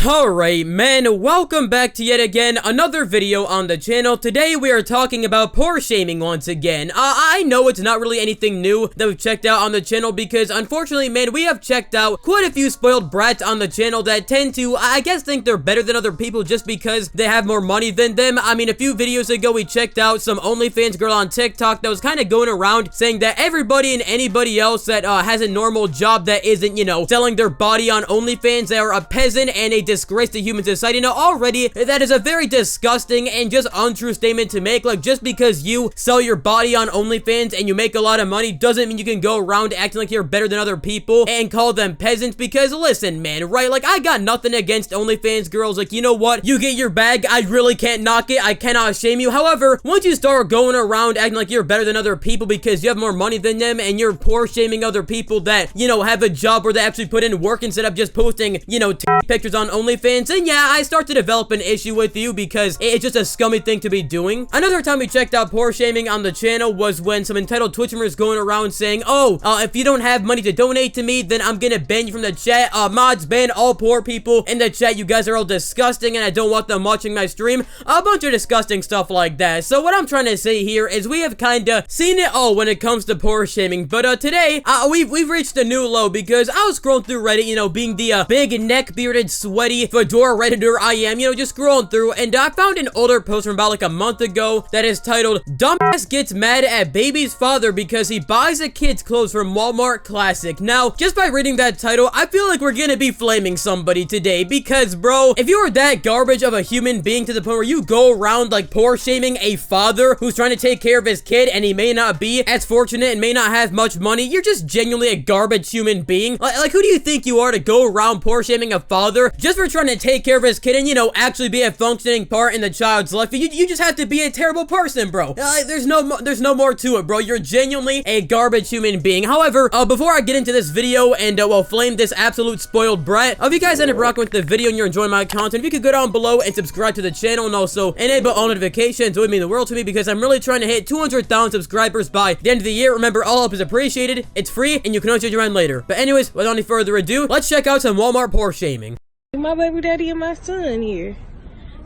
Alright, man, welcome back to yet again another video on the channel. Today we are talking about poor shaming once again. I know it's not really anything new that we've checked out on the channel because unfortunately, man, we have checked out quite a few spoiled brats on the channel that tend to, I guess, think they're better than other people just because they have more money than them. I mean, a few videos ago we checked out some OnlyFans girl on TikTok that was kind of going around saying that everybody and anybody else that has a normal job that isn't, you know, selling their body on OnlyFans, they are a peasant and a disgrace to human society. Now already that is a very disgusting and just untrue statement to make. Like, just because you sell your body on OnlyFans and you make a lot of money doesn't mean you can go around acting like you're better than other people and call them peasants. Because listen, man, right, like, I got nothing against OnlyFans girls. Like, you know what, you get your bag, I really can't knock it, I cannot shame you. However, once you start going around acting like you're better than other people because you have more money than them and you're poor shaming other people that, you know, have a job where they actually put in work instead of just posting, you know, pictures on OnlyFans, and yeah, I start to develop an issue with you because it's just a scummy thing to be doing. Another time we checked out poor shaming on the channel was when some entitled Twitchers going around saying, oh, if you don't have money to donate to me, then I'm gonna ban you from the chat. Mods, ban all poor people in the chat. You guys are all disgusting and I don't want them watching my stream. A bunch of disgusting stuff like that. So what I'm trying to say here is we have kinda seen it all when it comes to poor shaming, but today, we've reached a new low because I was scrolling through Reddit, you know, being the big neck-bearded, sweaty, fedora Redditor I am, you know, just scrolling through, and I found an older post from about like a month ago that is titled, "Dumbass gets mad at baby's father because he buys a kid's clothes from Walmart Classic." Now, just by reading that title, I feel like we're gonna be flaming somebody today because, bro, if you are that garbage of a human being to the point where you go around like poor shaming a father who's trying to take care of his kid and he may not be as fortunate and may not have much money, you're just genuinely a garbage human being. Like, who do you think you are to go around poor shaming a father just for trying to take care of his kid and, you know, actually be a functioning part in the child's life? You just have to be a terrible person, bro. There's no more to it, bro. You're genuinely a garbage human being. However, before I get into this video and, well, flame this absolute spoiled brat, if you guys end up rocking with the video and you're enjoying my content, if you could go down below and subscribe to the channel and also enable all notifications, it would mean the world to me because I'm really trying to hit 200,000 subscribers by the end of the year. Remember, all help is appreciated, it's free, and you can always change your mind later. But anyways, without any further ado, let's check out some Walmart poor shaming. My baby daddy and my son here.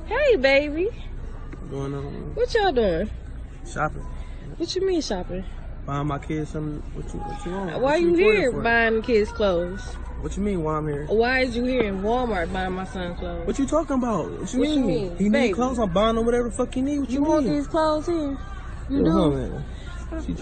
Hey, baby. What's going on? What y'all doing? Shopping. What you mean shopping? Buying my kids something. What you want? Why you here buying the kids clothes? What you mean why I'm here? Why is you here in Walmart buying my son clothes? What you talking about? What you mean? He need clothes, I'm buying him whatever the fuck he need. What you mean? Want these clothes here? You do? Man.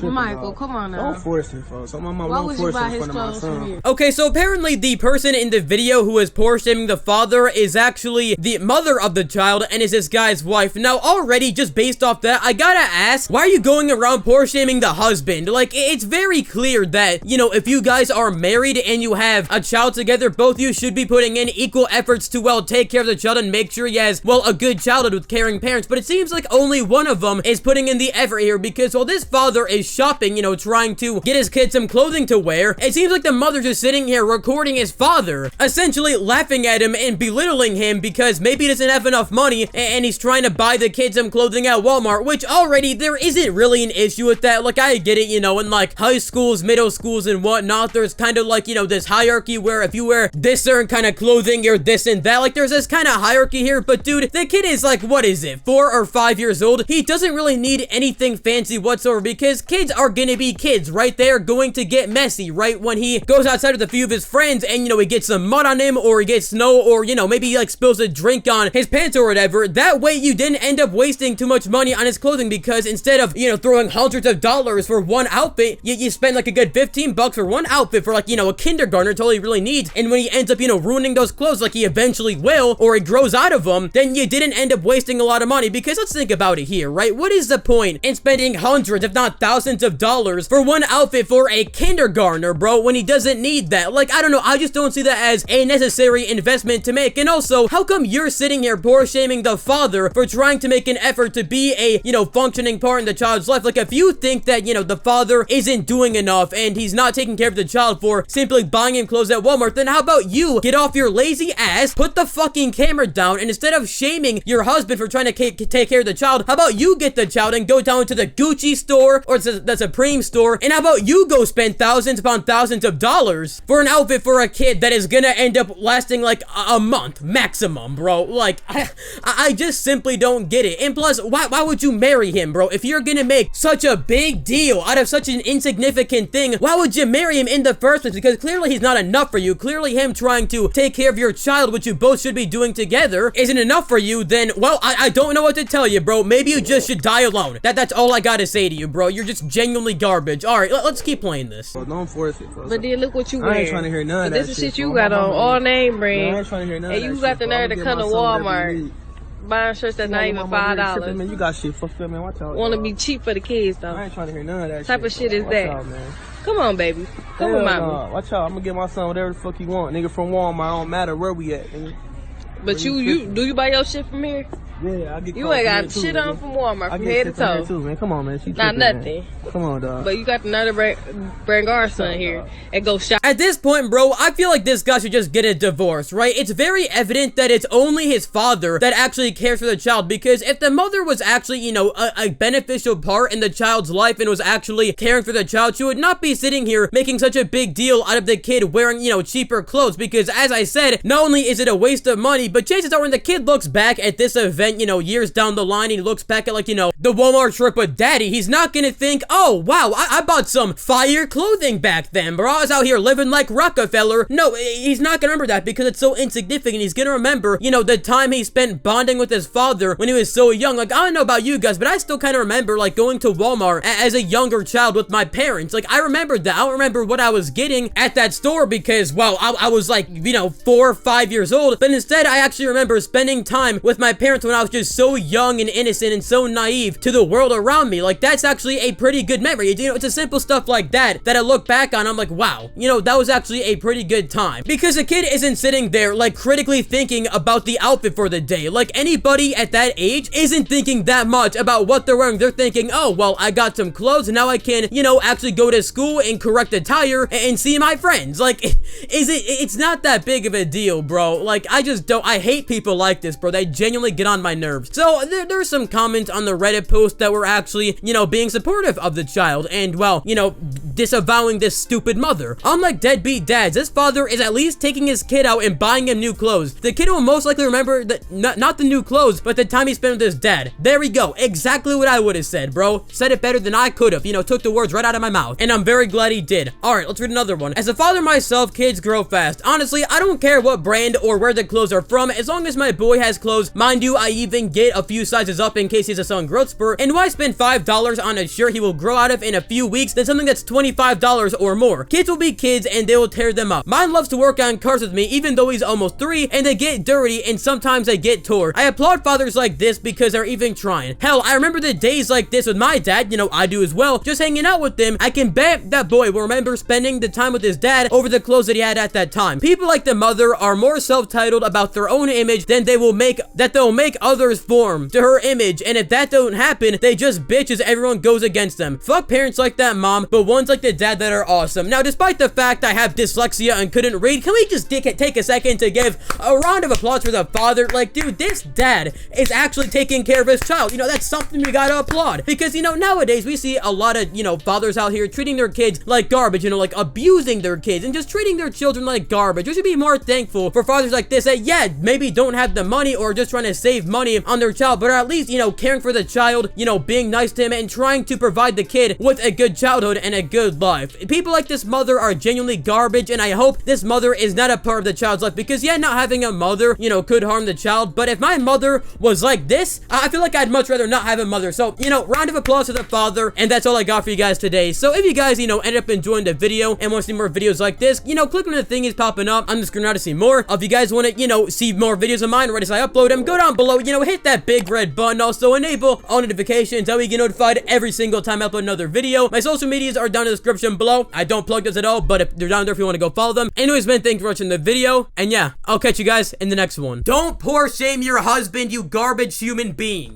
Michael, come on now. Don't force it, folks. I'm on my Why would you buy his clothes from here? Okay, so apparently the person in the video who is poor shaming the father is actually the mother of the child and is this guy's wife. Now, already, just based off that, I gotta ask, why are you going around poor shaming the husband? Like, it's very clear that, you know, if you guys are married and you have a child together, both of you should be putting in equal efforts to, well, take care of the child and make sure he has, well, a good childhood with caring parents. But it seems like only one of them is putting in the effort here because, well, this father is shopping, you know, trying to get his kid some clothing to wear. It seems like the mother's just sitting here recording his father, essentially laughing at him and belittling him because maybe he doesn't have enough money and he's trying to buy the kid some clothing at Walmart, which already there isn't really an issue with that. Like, I get it, you know, in like high schools, middle schools and whatnot, there's kind of like, you know, this hierarchy where if you wear this certain kind of clothing, you're this and that. Like, there's this kind of hierarchy here, but dude, the kid is like, what is it, 4 or 5 years old? He doesn't really need anything fancy whatsoever because kids are gonna be kids, right? They're going to get messy, right? When he goes outside with a few of his friends and, you know, he gets some mud on him or he gets snow or, you know, maybe he like spills a drink on his pants or whatever. That way you didn't end up wasting too much money on his clothing because instead of, you know, throwing hundreds of dollars for one outfit, you spend like a good 15 bucks for one outfit for like, you know, a kindergartner. It's all he really needs. And when he ends up, you know, ruining those clothes like he eventually will, or he grows out of them, then you didn't end up wasting a lot of money because let's think about it here, right? What is the point in spending hundreds if not thousands of dollars for one outfit for a kindergartner, bro, when he doesn't need that? Like, I don't know, I just don't see that as a necessary investment to make. And also, how come you're sitting here poor shaming the father for trying to make an effort to be a, you know, functioning part in the child's life? Like, if you think that, you know, the father isn't doing enough and he's not taking care of the child for simply buying him clothes at Walmart, then how about you get off your lazy ass, put the fucking camera down, and instead of shaming your husband for trying to take care of the child, how about you get the child and go down to the Gucci store or the Supreme store, and how about you go spend thousands upon thousands of dollars for an outfit for a kid that is gonna end up lasting like a month maximum, bro? Like, I just simply don't get it. And plus, why would you marry him, bro? If you're gonna make such a big deal out of such an insignificant thing, why would you marry him in the first place? Because clearly he's not enough for you. Clearly him trying to take care of your child, which you both should be doing together, isn't enough for you. Then, well, I don't know what to tell you, bro. Maybe you just should die alone. That's all I gotta say to you, bro. You're just genuinely garbage. Alright, let's keep playing this. Well, don't force it. But then look what you wearing. I ain't trying to hear none of that. This is shit you got on, all name brand. I ain't trying to hear none and of that. You got the nerve to come to Walmart buying shirts that's not even $5. Man, you got shit fucked up, man. Watch out. Want to be cheap for the kids though. I ain't trying to hear none of that. Type of shit is Watch that? out, man. Come on, baby. Come on, mama. Watch out. I'm gonna get my son whatever the fuck he want. Nigga from Walmart. Don't matter where we at, nigga. But do you buy your shit from here? Yeah, I get. You ain't got shit on from Walmart from head to toe. Too, man. Come on, man. Not nothing. Man. Come on, dog. But you got another brand son here and go shop. At this point, bro, I feel like this guy should just get a divorce, right? It's very evident that it's only his father that actually cares for the child, because if the mother was actually, you know, a beneficial part in the child's life and was actually caring for the child, she would not be sitting here making such a big deal out of the kid wearing, you know, cheaper clothes, because as I said, not only is it a waste of money, but chances are when the kid looks back at this event, you know, years down the line, he looks back at, like, you know, the Walmart trip with daddy, he's not gonna think, oh, wow, I bought some fire clothing back then, bro. I was out here living like Rockefeller. No, he's not gonna remember that because it's so insignificant. He's gonna remember, you know, the time he spent bonding with his father when he was so young. Like, I don't know about you guys, but I still kind of remember, like, going to Walmart as a younger child with my parents. Like, I remembered that. I don't remember what I was getting at that store because, well, I was like, you know, 4 or 5 years old, but instead, I actually remember spending time with my parents when I was just so young and innocent and so naive to the world around me. Like, that's actually a pretty good memory. You know, it's a simple stuff like that I look back on, I'm like, wow, you know, that was actually a pretty good time. Because a kid isn't sitting there, like, critically thinking about the outfit for the day. Like, anybody at that age isn't thinking that much about what they're wearing. They're thinking, oh, well, I got some clothes, and now I can, you know, actually go to school and correct attire and see my friends. Like, it's not that big of a deal, bro. Like, I hate people like this, bro. They genuinely get on my nerves. So, there's some comments on the Reddit post that were actually, you know, being supportive of the child, and, well, you know, disavowing this stupid mother. Unlike deadbeat dads, this father is at least taking his kid out and buying him new clothes. The kid will most likely remember that not the new clothes, but the time he spent with his dad. There we go. Exactly what I would have said, bro. Said it better than I could have. You know, took the words right out of my mouth. And I'm very glad he did. Alright, let's read another one. As a father myself, kids grow fast. Honestly, I don't care what brand or where the clothes are from, as long as my boy has clothes. Mind you, I even get a few sizes up in case he has a sudden growth spurt. And why spend $5 on a shirt he will grow out of in a few weeks than something that's $25 or more? Kids will be kids and they will tear them up. Mine loves to work on cars with me even though he's almost 3, and they get dirty and sometimes they get tore. I applaud fathers like this because they're even trying. Hell, I remember the days like this with my dad, you know, I do as well, just hanging out with them. I can bet that boy will remember spending the time with his dad over the clothes that he had at that time. People like the mother are more self-titled about their own image than they'll make others form to her image, and if that don't happen, they just bitch as everyone goes against them. Fuck parents like that, mom, but ones like the dad that are awesome. Now, despite the fact I have dyslexia and couldn't read, can we just take a second to give a round of applause for the father? Like, dude, this dad is actually taking care of his child. You know, that's something we gotta applaud, because, you know, nowadays we see a lot of, you know, fathers out here treating their kids like garbage, you know, like abusing their kids and just treating their children like garbage. We should be more thankful for fathers like this that, yeah, maybe don't have the money or just trying to save money on their child, but are at least, you know, caring for the child, you know, being nice to him and trying to provide the kid with a good childhood and a good life. People like this mother are genuinely garbage, and I hope this mother is not a part of the child's life, because, yeah, not having a mother, you know, could harm the child, but if my mother was like this, I feel like I'd much rather not have a mother. So, you know, round of applause to the father, and that's all I got for you guys today. So if you guys, you know, end up enjoying the video and want to see more videos like this, you know, click on the thing is popping up on the screen now to see more. If you guys want to, you know, see more videos of mine right as I upload them, go down below, you know, hit that big red button. Also enable all notifications, that way you get notified every single time I upload another video. My social medias are down in the description below. I don't plug those at all, but if they're down there if you want to go follow them. Anyways, man, thanks for watching the video, and yeah, I'll catch you guys in the next one. Don't poor shame your husband, you garbage human being.